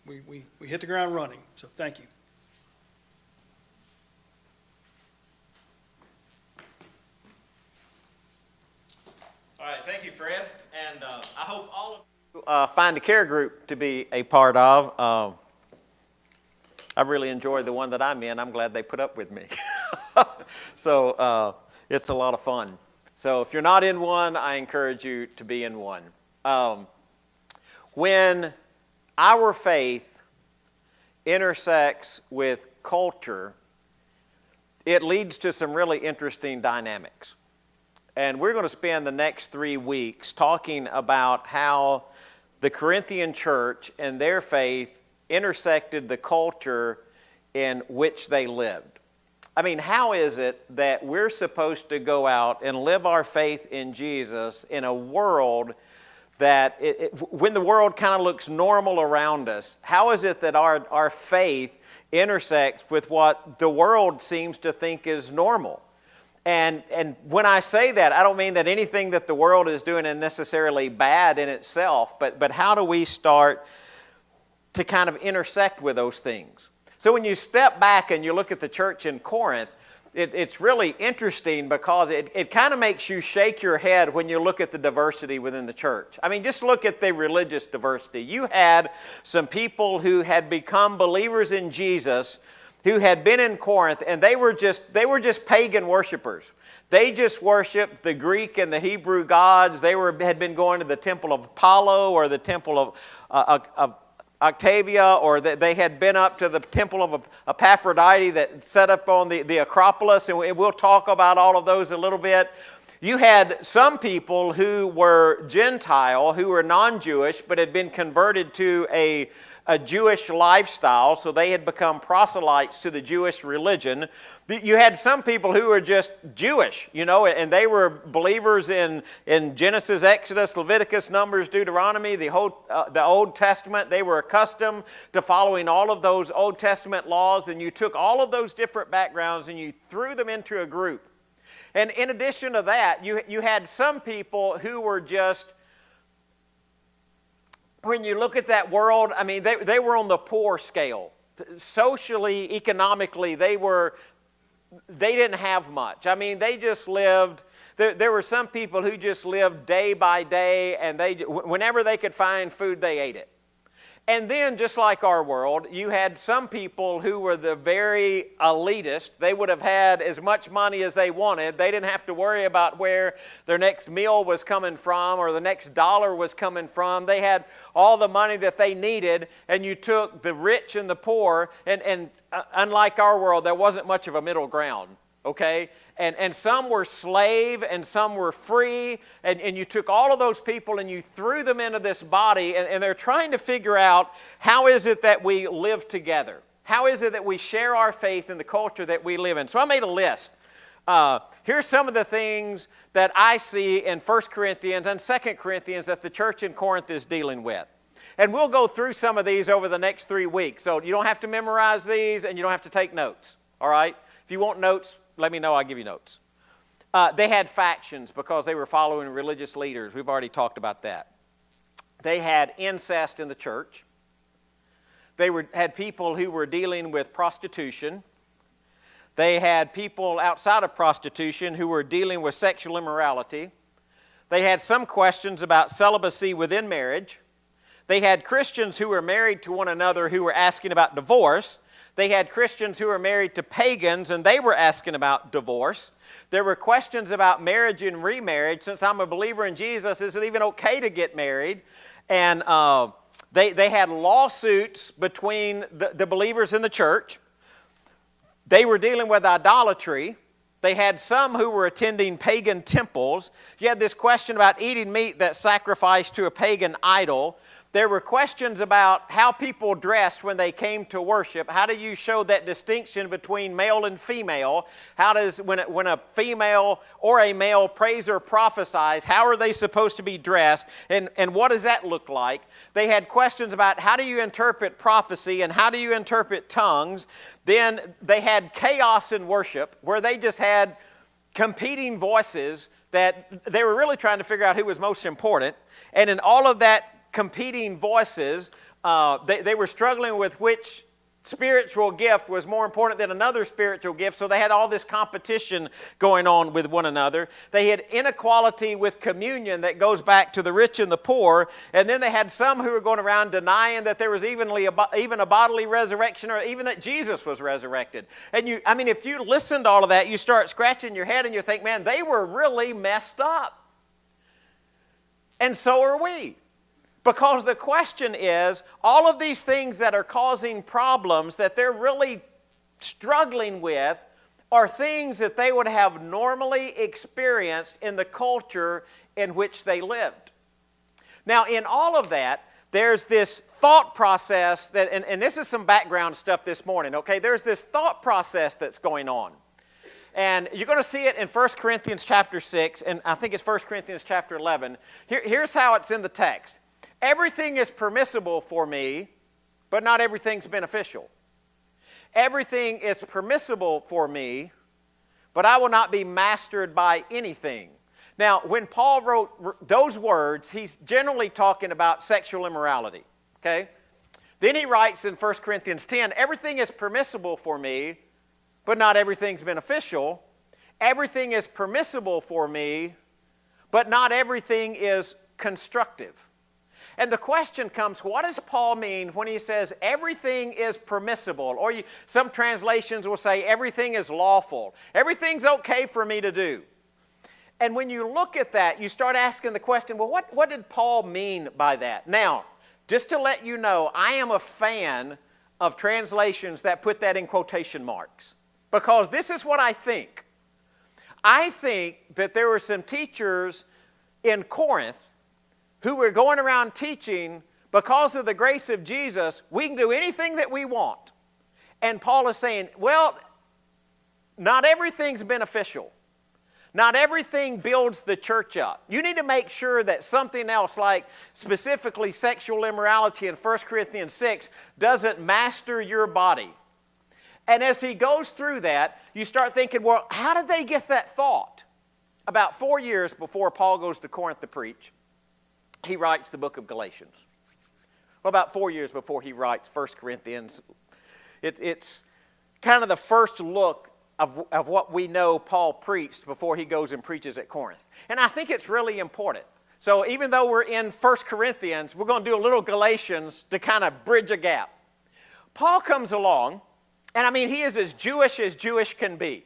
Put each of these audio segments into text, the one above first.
we hit the ground running. So thank you. All right, thank you, Fred. And I hope all of you find a care group to be a part of. I really enjoyed the one that I'm in. I'm glad they put up with me. So it's a lot of fun. So if you're not in one, I encourage you to be in one. When our faith intersects with culture, it leads to some really interesting dynamics. And we're going to spend the next 3 weeks talking about how the Corinthian church and their faith intersected the culture in which they lived. I mean, how is it that we're supposed to go out and live our faith in Jesus in a world that, when the world kind of looks normal around us, how is it that our faith intersects with what the world seems to think is normal? And when I say that, I don't mean that anything that the world is doing is necessarily bad in itself, but how do we start to kind of intersect with those things? So when you step back and you look at the church in Corinth, it's really interesting because it kind of makes you shake your head when you look at the diversity within the church. I mean, just look at the religious diversity. You had some people who had become believers in Jesus who had been in Corinth, and they were just pagan worshipers. They just worshiped the Greek and the Hebrew gods. They had been going to the temple of Apollo or the temple of Octavia, or they had been up to the temple of Aphrodite that set up on the Acropolis, and we'll talk about all of those a little bit. You had some people who were Gentile, who were non-Jewish, but had been converted to a Jewish lifestyle, so they had become proselytes to the Jewish religion. You had some people who were just Jewish, and they were believers in Genesis, Exodus, Leviticus, Numbers, Deuteronomy, the Old Testament. They were accustomed to following all of those Old Testament laws, and you took all of those different backgrounds and you threw them into a group. And in addition to that, you had some people who were just, when you look at that world, I mean, they were on the poor scale. Socially, economically, they didn't have much. I mean, they just lived, there were some people who just lived day by day, and whenever they could find food, they ate it. And then, just like our world, you had some people who were the very elitist. They would have had as much money as they wanted. They didn't have to worry about where their next meal was coming from or the next dollar was coming from. They had all the money that they needed, and you took the rich and the poor, and unlike our world, there wasn't much of a middle ground, okay? And some were slave and some were free, and you took all of those people and you threw them into this body, and they're trying to figure out, how is it that we live together? How is it that we share our faith in the culture that we live in? So I made a list. Here's some of the things that I see in 1 Corinthians and 2 Corinthians that the church in Corinth is dealing with. And we'll go through some of these over the next 3 weeks. So you don't have to memorize these and you don't have to take notes, all right? If you want notes, let me know, I'll give you notes. They had factions because they were following religious leaders. We've already talked about that. They had incest in the church. They had people who were dealing with prostitution. They had people outside of prostitution who were dealing with sexual immorality. They had some questions about celibacy within marriage. They had Christians who were married to one another who were asking about divorce. They had Christians who were married to pagans, and they were asking about divorce. There were questions about marriage and remarriage. Since I'm a believer in Jesus, is it even okay to get married? And they had lawsuits between the believers in the church. They were dealing with idolatry. They had some who were attending pagan temples. You had this question about eating meat that's sacrificed to a pagan idol. There were questions about how people dressed when they came to worship. How do you show that distinction between male and female? How does, when a female or a male prays or prophesies, how are they supposed to be dressed? And what does that look like? They had questions about how do you interpret prophecy and how do you interpret tongues? Then they had chaos in worship, where they just had competing voices that they were really trying to figure out who was most important. And in all of that competing voices, They were struggling with which spiritual gift was more important than another spiritual gift, so they had all this competition going on with one another. They had inequality with communion that goes back to the rich and the poor, and then they had some who were going around denying that there was even a bodily resurrection, or even that Jesus was resurrected. And if you listen to all of that, you start scratching your head and you think, man, they were really messed up. And so are we. Because the question is, all of these things that are causing problems that they're really struggling with are things that they would have normally experienced in the culture in which they lived. Now, in all of that, there's this thought process that, and this is some background stuff this morning, okay? There's this thought process that's going on. And you're going to see it in 1 Corinthians chapter 6, and I think it's 1 Corinthians chapter 11. Here's how it's in the text. Everything is permissible for me, but not everything's beneficial. Everything is permissible for me, but I will not be mastered by anything. Now, when Paul wrote those words, he's generally talking about sexual immorality, okay? Then he writes in 1 Corinthians 10, everything is permissible for me, but not everything's beneficial. Everything is permissible for me, but not everything is constructive. And the question comes, what does Paul mean when he says everything is permissible? Or some translations will say everything is lawful. Everything's okay for me to do. And when you look at that, you start asking the question, well, what did Paul mean by that? Now, just to let you know, I am a fan of translations that put that in quotation marks. Because this is what I think. I think that there were some teachers in Corinth who were going around teaching, because of the grace of Jesus, we can do anything that we want. And Paul is saying, well, not everything's beneficial. Not everything builds the church up. You need to make sure that something else, like specifically sexual immorality in 1 Corinthians 6, doesn't master your body. And as he goes through that, you start thinking, well, how did they get that thought? About 4 years before Paul goes to Corinth to preach, he writes the book of Galatians. Well, about 4 years before he writes 1 Corinthians, it's kind of the first look of what we know Paul preached before he goes and preaches at Corinth. And I think it's really important. So even though we're in 1 Corinthians, we're going to do a little Galatians to kind of bridge a gap. Paul comes along, and he is as Jewish can be.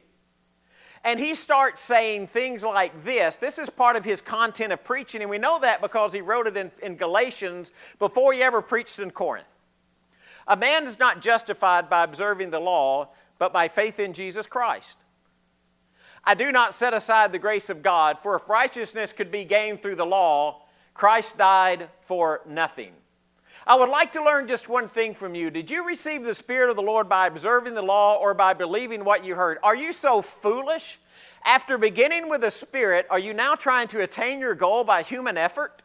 And he starts saying things like this. This is part of his content of preaching, and we know that because he wrote it in Galatians before he ever preached in Corinth. A man is not justified by observing the law, but by faith in Jesus Christ. I do not set aside the grace of God, for if righteousness could be gained through the law, Christ died for nothing. I would like to learn just one thing from you. Did you receive the Spirit of the Lord by observing the law or by believing what you heard? Are you so foolish? After beginning with the Spirit, are you now trying to attain your goal by human effort?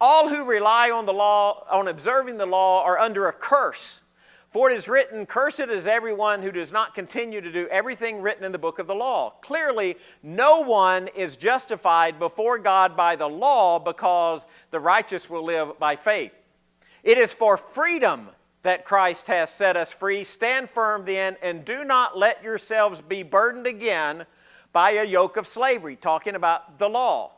All who rely on the law, on observing the law, are under a curse. For it is written, cursed is everyone who does not continue to do everything written in the book of the law. Clearly, no one is justified before God by the law, because the righteous will live by faith. It is for freedom that Christ has set us free. Stand firm then, and do not let yourselves be burdened again by a yoke of slavery, talking about the law.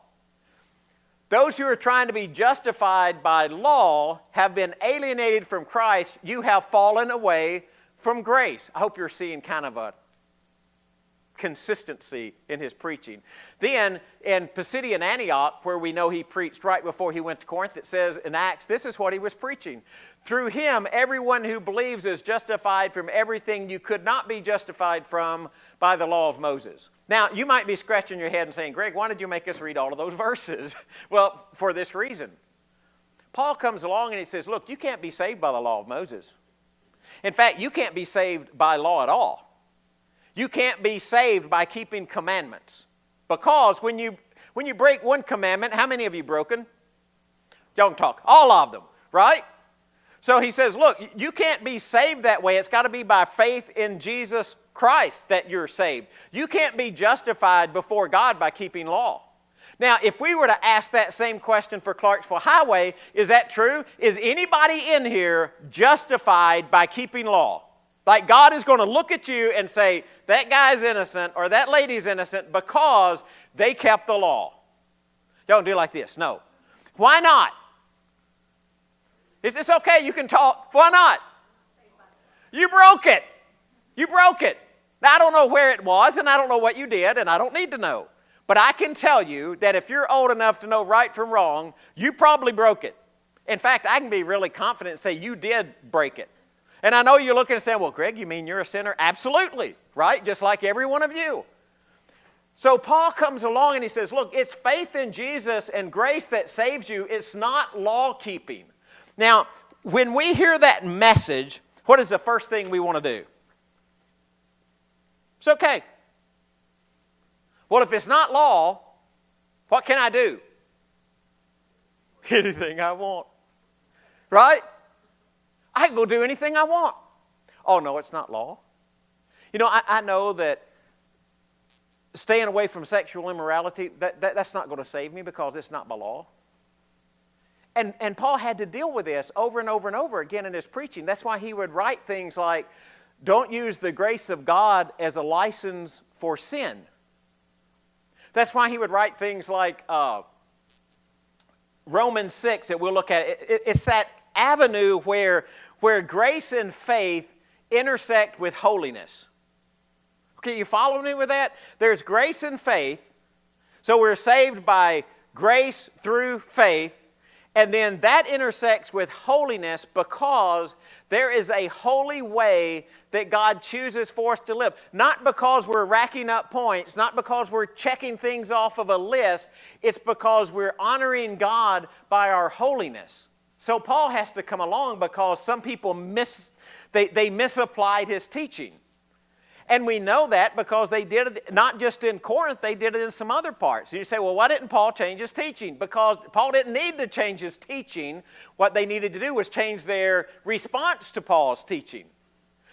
Those who are trying to be justified by law have been alienated from Christ. You have fallen away from grace. I hope you're seeing kind of a consistency in his preaching. Then in Pisidian Antioch, where we know he preached right before he went to Corinth, it says in Acts, this is what he was preaching. Through him, everyone who believes is justified from everything you could not be justified from by the law of Moses. Now, you might be scratching your head and saying, Greg, why did you make us read all of those verses? Well, for this reason. Paul comes along and he says, look, you can't be saved by the law of Moses. In fact, you can't be saved by law at all. You can't be saved by keeping commandments. Because when you break one commandment, how many have you broken? Y'all can talk. All of them, right? So he says, look, you can't be saved that way. It's got to be by faith in Jesus Christ that you're saved. You can't be justified before God by keeping law. Now, if we were to ask that same question for Clarksville Highway, is that true? Is anybody in here justified by keeping law? Like God is going to look at you and say, that guy's innocent or that lady's innocent because they kept the law. Don't do it like this. No. Why not? It's okay, you can talk. Why not? You broke it. You broke it. Now, I don't know where it was, and I don't know what you did, and I don't need to know. But I can tell you that if you're old enough to know right from wrong, you probably broke it. In fact, I can be really confident and say you did break it. And I know you're looking and saying, well, Greg, you mean you're a sinner? Absolutely, right? Just like every one of you. So Paul comes along and he says, look, it's faith in Jesus and grace that saves you. It's not law keeping. Now, when we hear that message, what is the first thing we want to do? It's okay. Well, if it's not law, what can I do? Anything I want. Right? I can go do anything I want. Oh, no, it's not law. You know, I know that staying away from sexual immorality, that's not going to save me because it's not by law. And Paul had to deal with this over and over and over again in his preaching. That's why he would write things like, don't use the grace of God as a license for sin. That's why he would write things like Romans 6 that we'll look at. It's that avenue where grace and faith intersect with holiness. Okay, you follow me with that? There's grace and faith. So we're saved by grace through faith. And then that intersects with holiness because there is a holy way that God chooses for us to live. Not because we're racking up points, not because we're checking things off of a list. It's because we're honoring God by our holiness. So Paul has to come along because some people misapplied his teaching. And we know that because they did it not just in Corinth, they did it in some other parts. And you say, well, why didn't Paul change his teaching? Because Paul didn't need to change his teaching. What they needed to do was change their response to Paul's teaching.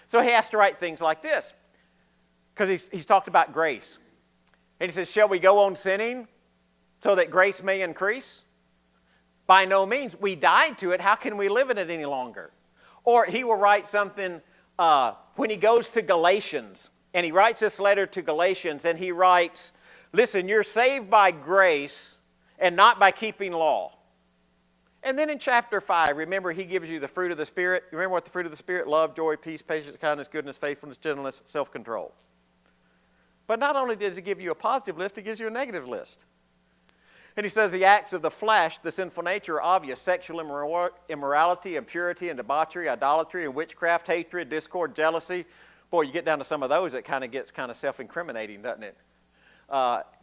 So he has to write things like this. Because he's talked about grace. And he says, shall we go on sinning so that grace may increase? By no means. We died to it. How can we live in it any longer? Or he will write something when he goes to Galatians, and he writes this letter to Galatians, and he writes, listen, you're saved by grace and not by keeping law. And then in chapter 5, remember, he gives you the fruit of the Spirit. You remember what the fruit of the Spirit? Love, joy, peace, patience, kindness, goodness, faithfulness, gentleness, self-control. But not only does he give you a positive list, he gives you a negative list. And he says the acts of the flesh, the sinful nature, are obvious. Sexual immorality, impurity, and debauchery, idolatry, and witchcraft, hatred, discord, jealousy. Boy, you get down to some of those, it kind of gets kind of self-incriminating, doesn't it?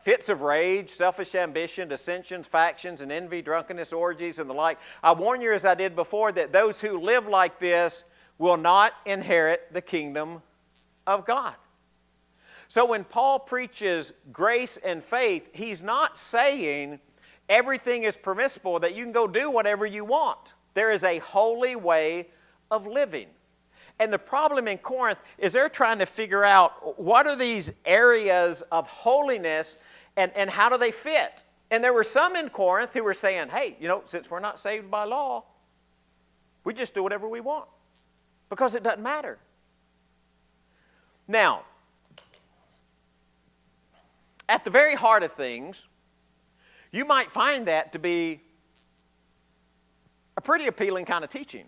Fits of rage, selfish ambition, dissensions, factions, and envy, drunkenness, orgies, and the like. I warn you, as I did before, that those who live like this will not inherit the kingdom of God. So when Paul preaches grace and faith, he's not saying everything is permissible, that you can go do whatever you want. There is a holy way of living. And the problem in Corinth is they're trying to figure out what are these areas of holiness and how do they fit? And there were some in Corinth who were saying, hey, you know, since we're not saved by law, we just do whatever we want because it doesn't matter. Now, at the very heart of things, you might find that to be a pretty appealing kind of teaching.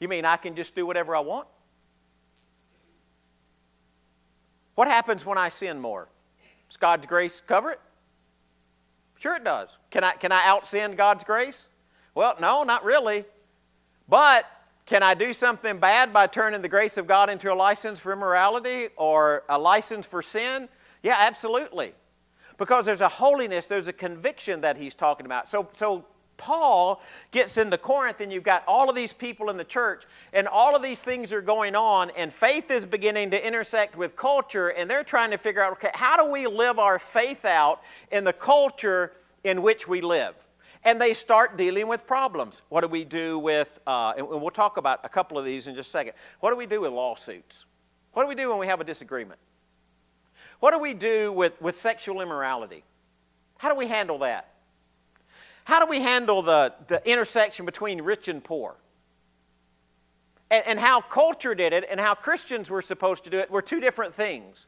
You mean I can just do whatever I want? What happens when I sin more? Does God's grace cover it? Sure it does. Can I out-sin God's grace? Well, no, not really. But can I do something bad by turning the grace of God into a license for immorality or a license for sin? Yeah, absolutely. Because there's a holiness, there's a conviction that he's talking about. So Paul gets into Corinth, and you've got all of these people in the church, and all of these things are going on, and faith is beginning to intersect with culture, and they're trying to figure out, okay, how do we live our faith out in the culture in which we live? And they start dealing with problems. What do we do with, and we'll talk about a couple of these in just a second. What do we do with lawsuits? What do we do when we have a disagreement? What do we do with sexual immorality? How do we handle that? How do we handle the intersection between rich and poor? And how culture did it and how Christians were supposed to do it were two different things.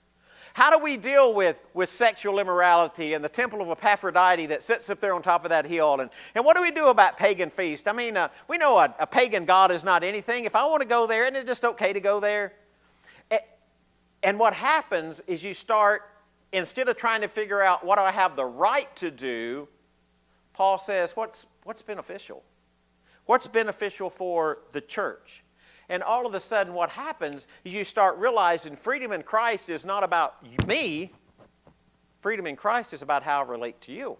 How do we deal with sexual immorality and the temple of Aphrodite that sits up there on top of that hill? And what do we do about pagan feast? I mean, we know a pagan god is not anything. If I want to go there, isn't it just okay to go there? And what happens is you start, instead of trying to figure out what do I have the right to do, Paul says, what's beneficial? What's beneficial for the church? And all of a sudden what happens is you start realizing freedom in Christ is not about me. Freedom in Christ is about how I relate to you.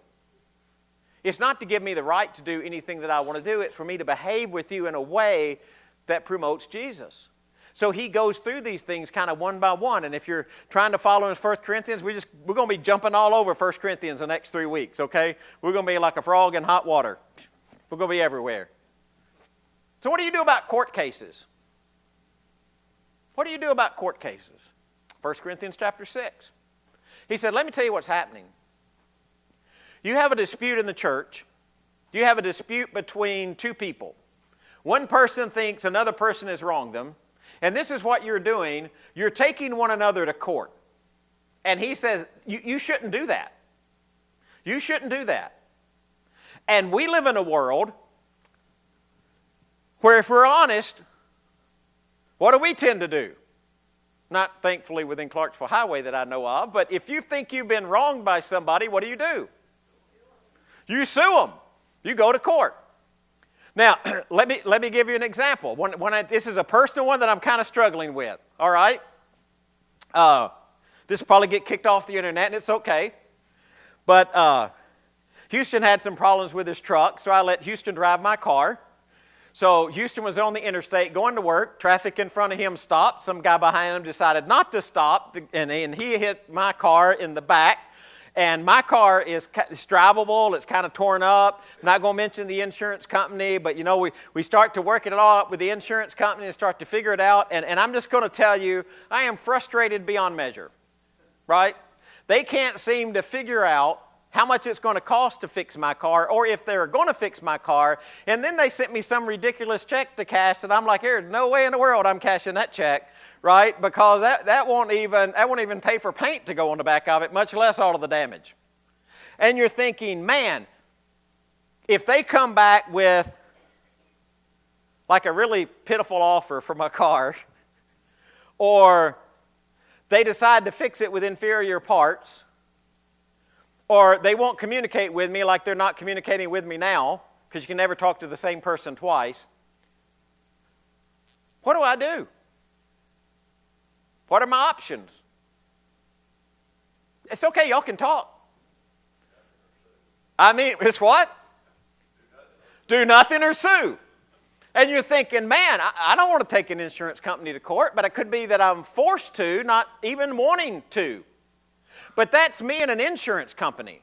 It's not to give me the right to do anything that I want to do. It's for me to behave with you in a way that promotes Jesus. So he goes through these things kind of one by one. And if you're trying to follow in 1 Corinthians, we're going to be jumping all over 1 Corinthians the next 3 weeks, okay? We're going to be like a frog in hot water. We're going to be everywhere. So what do you do about court cases? What do you do about court cases? 1 Corinthians chapter 6. He said, let me tell you what's happening. You have a dispute in the church. You have a dispute between two people. One person thinks another person has wronged them. And this is what you're doing. You're taking one another to court. And he says, you shouldn't do that. You shouldn't do that. And we live in a world where, if we're honest, what do we tend to do? Not thankfully within Clarksville Highway that I know of, but if you think you've been wronged by somebody, what do? You sue them. You go to court. Now, let me give you an example. This is a personal one that I'm kind of struggling with, all right? This will probably get kicked off the internet, and it's okay. But Houston had some problems with his truck, so I let Houston drive my car. So Houston was on the interstate going to work. Traffic in front of him stopped. Some guy behind him decided not to stop, and he hit my car in the back. And my car is drivable. It's kind of torn up. I'm not going to mention the insurance company, but you know, we start to work it all up with the insurance company and start to figure it out. And I'm just going to tell you, I am frustrated beyond measure, right? They can't seem to figure out how much it's going to cost to fix my car, or if they're going to fix my car. And then they sent me some ridiculous check to cash, and I'm like, there's no way in the world I'm cashing that check, right? Because that won't even pay for paint to go on the back of it, much less all of the damage. And you're thinking, man, if they come back with like a really pitiful offer for my car, or they decide to fix it with inferior parts, or they won't communicate with me like they're not communicating with me now, because you can never talk to the same person twice, what do? What are my options? It's okay, y'all can talk. I mean, it's what? Do nothing or sue. And you're thinking, man, I don't want to take an insurance company to court, but it could be that I'm forced to, not even wanting to. But that's me and an insurance company.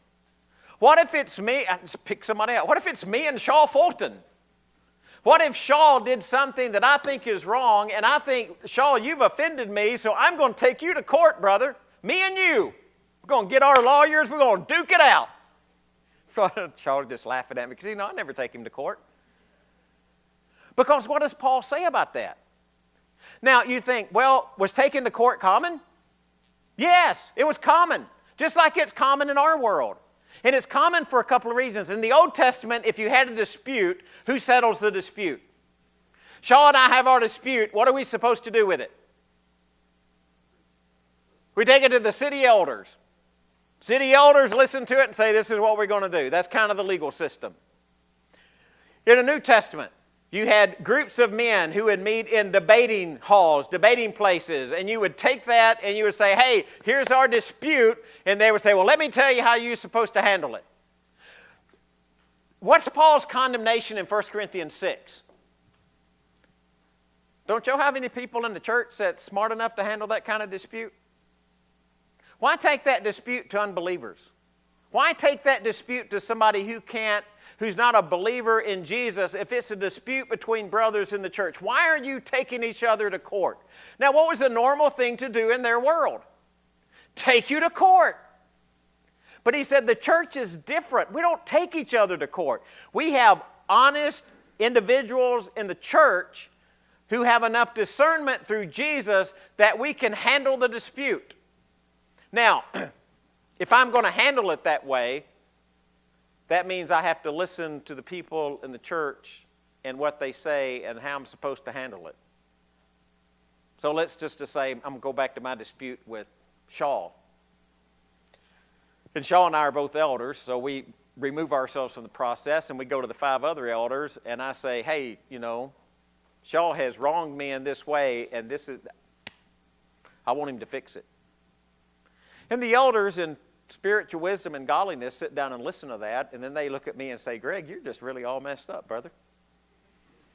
What if it's me? Just pick somebody out. What if it's me and Shaw Fulton? What if Shaw did something that I think is wrong, and I think, Shaw, you've offended me, so I'm going to take you to court, brother. Me and you. We're going to get our lawyers. We're going to duke it out. Shaw just laughing at me because, I never take him to court. Because what does Paul say about that? Now, you think, well, was taken to court common? Yes, it was common, just like it's common in our world. And it's common for a couple of reasons. In the Old Testament, if you had a dispute, who settles the dispute? Shaw and I have our dispute. What are we supposed to do with it? We take it to the city elders. City elders listen to it and say, this is what we're going to do. That's kind of the legal system. In the New Testament, you had groups of men who would meet in debating halls, debating places, and you would take that and you would say, hey, here's our dispute, and they would say, well, let me tell you how you're supposed to handle it. What's Paul's condemnation in 1 Corinthians 6? Don't you have any people in the church that's smart enough to handle that kind of dispute? Why take that dispute to unbelievers? Why take that dispute to somebody who's not a believer in Jesus if it's a dispute between brothers in the church? Why are you taking each other to court? Now, what was the normal thing to do in their world? Take you to court. But he said the church is different. We don't take each other to court. We have honest individuals in the church who have enough discernment through Jesus that we can handle the dispute. Now, if I'm going to handle it that way, that means I have to listen to the people in the church and what they say and how I'm supposed to handle it. So let's just say I'm going to go back to my dispute with Shaw. And Shaw and I are both elders, so we remove ourselves from the process and we go to the 5 other elders and I say, hey, Shaw has wronged me in this way and I want him to fix it. And the elders in spiritual wisdom and godliness sit down and listen to that, and then they look at me and say, Greg, you're just really all messed up, brother.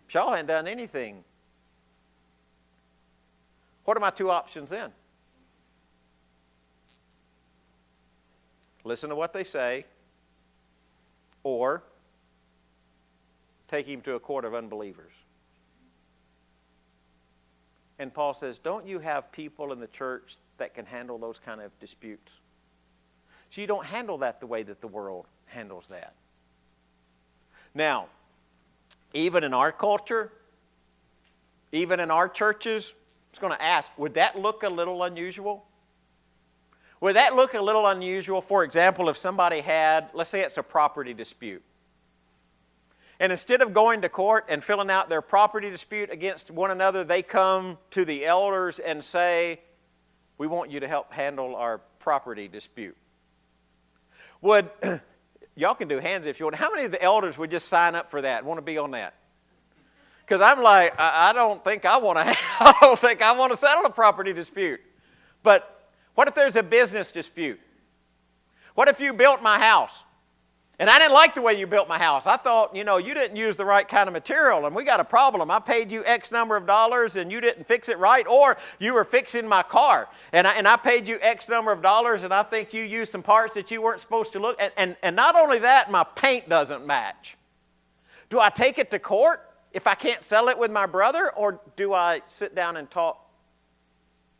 Shaw hadn't done anything. What are my 2 options then? Listen to what they say, or take him to a court of unbelievers. And Paul says, don't you have people in the church that can handle those kind of disputes? So you don't handle that the way that the world handles that. Now, even in our culture, even in our churches, I was going to ask, would that look a little unusual? Would that look a little unusual, for example, if somebody had, let's say it's a property dispute, and instead of going to court and filling out their property dispute against one another, they come to the elders and say, we want you to help handle our property dispute. Would, y'all can do hands if you want, how many of the elders would just sign up for that, want to be on that? Because I'm like, I don't think I want to settle a property dispute. But what if there's a business dispute? What if you built my house? And I didn't like the way you built my house. I thought, you didn't use the right kind of material, and we got a problem. I paid you X number of dollars, and you didn't fix it right, or you were fixing my car, and I paid you X number of dollars, and I think you used some parts that you weren't supposed to look at. And not only that, my paint doesn't match. Do I take it to court if I can't settle it with my brother, or do I sit down and talk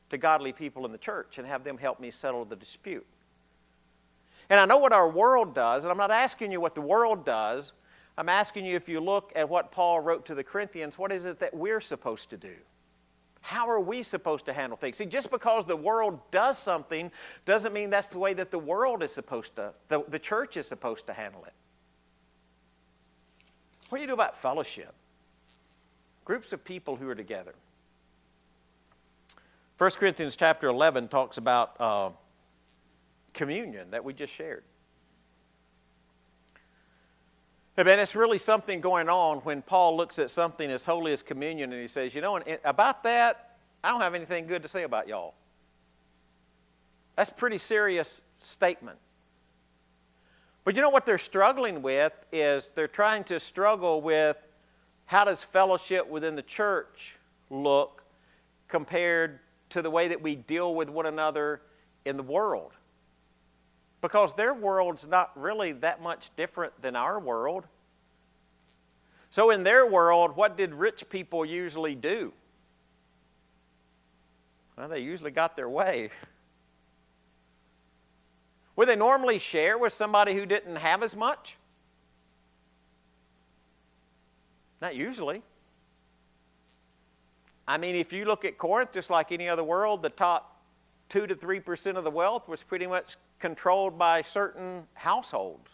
to godly people in the church and have them help me settle the dispute? And I know what our world does, and I'm not asking you what the world does. I'm asking you, if you look at what Paul wrote to the Corinthians, what is it that we're supposed to do? How are we supposed to handle things? See, just because the world does something doesn't mean that's the way that the world is supposed to, the church is supposed to handle it. What do you do about fellowship? Groups of people who are together. 1 Corinthians chapter 11 talks about communion that we just shared. And it's really something going on when Paul looks at something as holy as communion and he says, about that, I don't have anything good to say about y'all. That's a pretty serious statement. But you know what they're struggling with is they're trying to struggle with how does fellowship within the church look compared to the way that we deal with one another in the world. Because their world's not really that much different than our world. So in their world, what did rich people usually do? Well, they usually got their way. Would they normally share with somebody who didn't have as much? Not usually. I mean, if you look at Corinth, just like any other world, the top 2 to 3% of the wealth was pretty much controlled by certain households.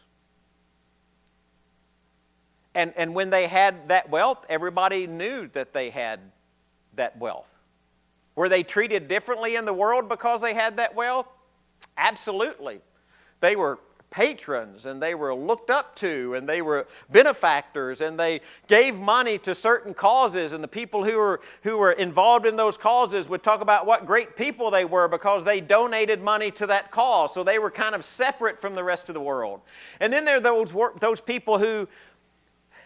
And when they had that wealth, everybody knew that they had that wealth. Were they treated differently in the world because they had that wealth? Absolutely. They were patrons, and they were looked up to, and they were benefactors, and they gave money to certain causes, and the people who were involved in those causes would talk about what great people they were because they donated money to that cause. So they were kind of separate from the rest of the world. And then there are those people who,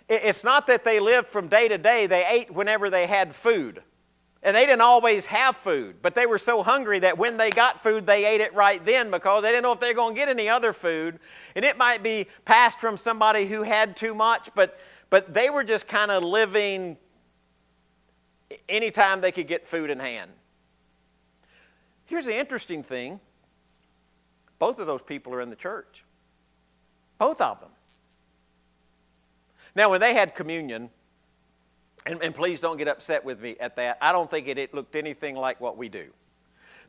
it's not that they lived from day to day, they ate whenever they had food. And they didn't always have food, but they were so hungry that when they got food, they ate it right then because they didn't know if they were going to get any other food. And it might be passed from somebody who had too much, but they were just kind of living anytime they could get food in hand. Here's the interesting thing. Both of those people are in the church. Both of them. Now, when they had communion, and please don't get upset with me at that, I don't think it looked anything like what we do.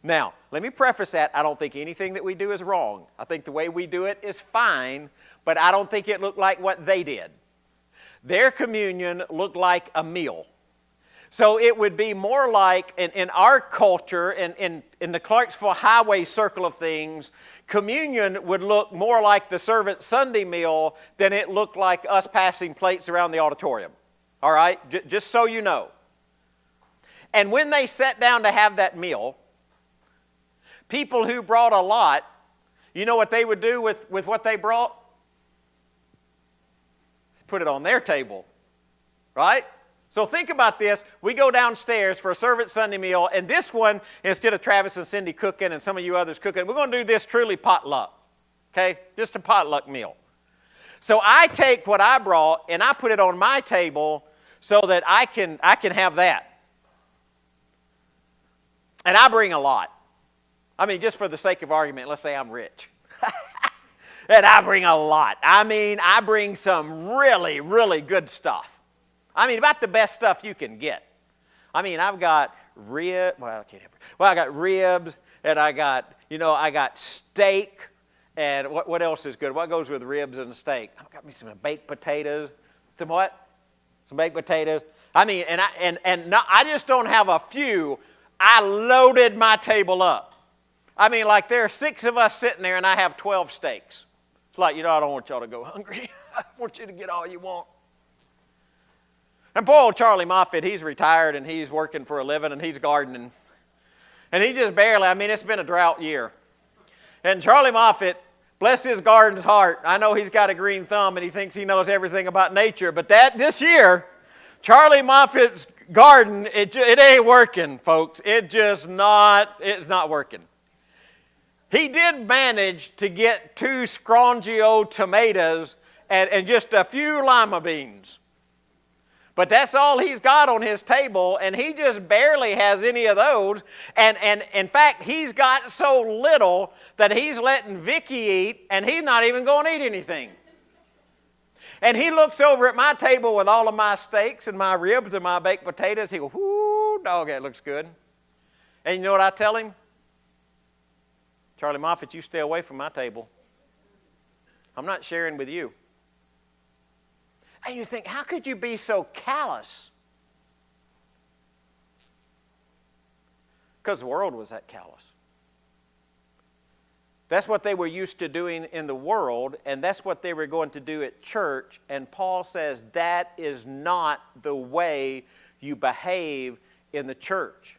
Now, let me preface that. I don't think anything that we do is wrong. I think the way we do it is fine, but I don't think it looked like what they did. Their communion looked like a meal. So it would be more like, in our culture, in the Clarksville Highway circle of things, communion would look more like the servant Sunday meal than it looked like us passing plates around the auditorium. All right? Just so you know. And when they sat down to have that meal, people who brought a lot, you know what they would do with what they brought? Put it on their table, right? So think about this. We go downstairs for a servant Sunday meal, and this one, instead of Travis and Cindy cooking and some of you others cooking, we're going to do this truly potluck, okay? Just a potluck meal. So I take what I brought, and I put it on my table so that I can have that. And I bring a lot. I mean, just for the sake of argument, let's say I'm rich. And I bring a lot. I mean, I bring some really, really good stuff. I mean, about the best stuff you can get. I mean, I've got ribs, I got ribs, and I got steak, and what else is good? What goes with ribs and steak? I've got me some baked potatoes. Some what? Some baked potatoes. I mean, I just don't have a few. I loaded my table up. I mean, like there are 6 of us sitting there, and I have 12 steaks. It's like, I don't want y'all to go hungry. I want you to get all you want. And poor old Charlie Moffitt, he's retired, and he's working for a living, and he's gardening. And he just barely, it's been a drought year. And Charlie Moffitt, bless his garden's heart, I know he's got a green thumb, and he thinks he knows everything about nature, but this year, Charlie Moffitt's garden, it ain't working, folks. It's not working. He did manage to get 2 scroungy old tomatoes and just a few lima beans. But that's all he's got on his table, and he just barely has any of those. And in fact, he's got so little that he's letting Vicky eat, and he's not even going to eat anything. And he looks over at my table with all of my steaks and my ribs and my baked potatoes. He goes, "Whoo, dog, that looks good." And you know what I tell him? Charlie Moffitt, you stay away from my table. I'm not sharing with you. And you think, how could you be so callous? Because the world was that callous. That's what they were used to doing in the world, and that's what they were going to do at church. And Paul says that is not the way you behave in the church.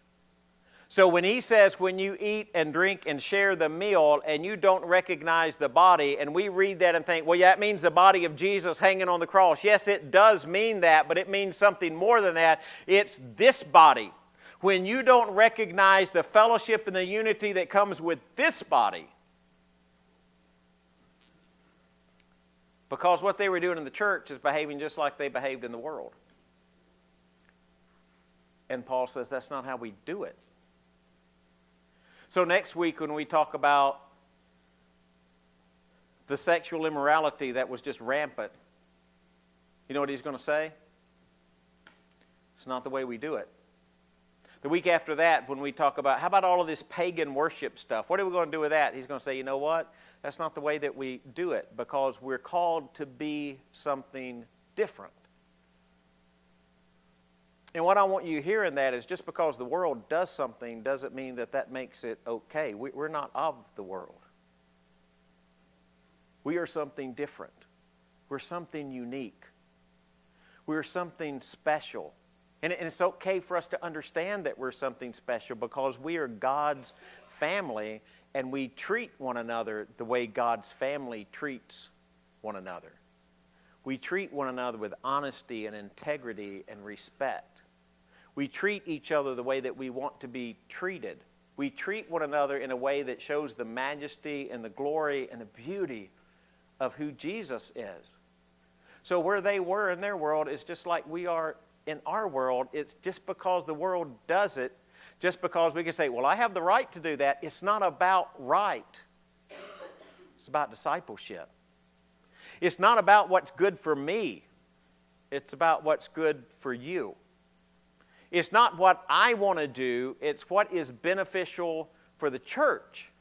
So when he says, when you eat and drink and share the meal and you don't recognize the body, and we read that and think, well, yeah, that means the body of Jesus hanging on the cross. Yes, it does mean that, but it means something more than that. It's this body. When you don't recognize the fellowship and the unity that comes with this body, because what they were doing in the church is behaving just like they behaved in the world. And Paul says that's not how we do it. So next week when we talk about the sexual immorality that was just rampant, you know what he's going to say? It's not the way we do it. The week after that, when we talk about, how about all of this pagan worship stuff? What are we going to do with that? He's going to say, you know what? That's not the way that we do it, because we're called to be something different. And what I want you to hear in that is, just because the world does something doesn't mean that that makes it okay. We're not of the world. We are something different. We're something unique. We're something special. And it's okay for us to understand that we're something special, because we are God's family, and we treat one another the way God's family treats one another. We treat one another with honesty and integrity and respect. We treat each other the way that we want to be treated. We treat one another in a way that shows the majesty and the glory and the beauty of who Jesus is. So where they were in their world is just like we are in our world. It's just because the world does it, just because we can say, well, I have the right to do that. It's not about right. It's about discipleship. It's not about what's good for me. It's about what's good for you. It's not what I want to do. It's what is beneficial for the church.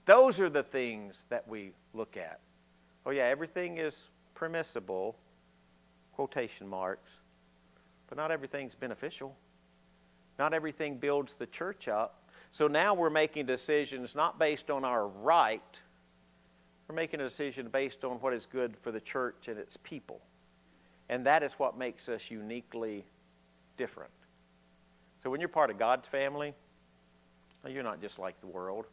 Those are the things that we look at. Oh yeah, everything is permissible, quotation marks, but not everything's beneficial. Not everything builds the church up. So now we're making decisions not based on our right. We're making a decision based on what is good for the church and its people. And that is what makes us uniquely different. So when you're part of God's family, you're not just like the world.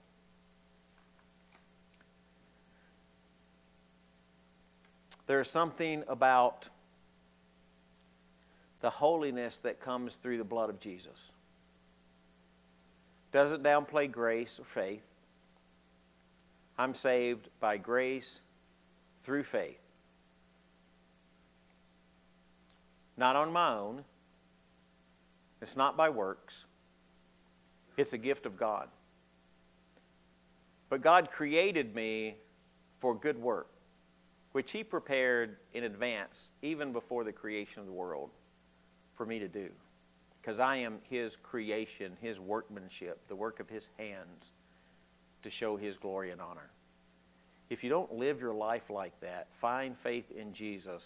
There's something about the holiness that comes through the blood of Jesus. Doesn't downplay grace or faith. I'm saved by grace through faith. Not on my own. It's not by works. It's a gift of God. But God created me for good work, which He prepared in advance, even before the creation of the world, for me to do. Because I am His creation, His workmanship, the work of His hands, to show His glory and honor. If you don't live your life like that, find faith in Jesus.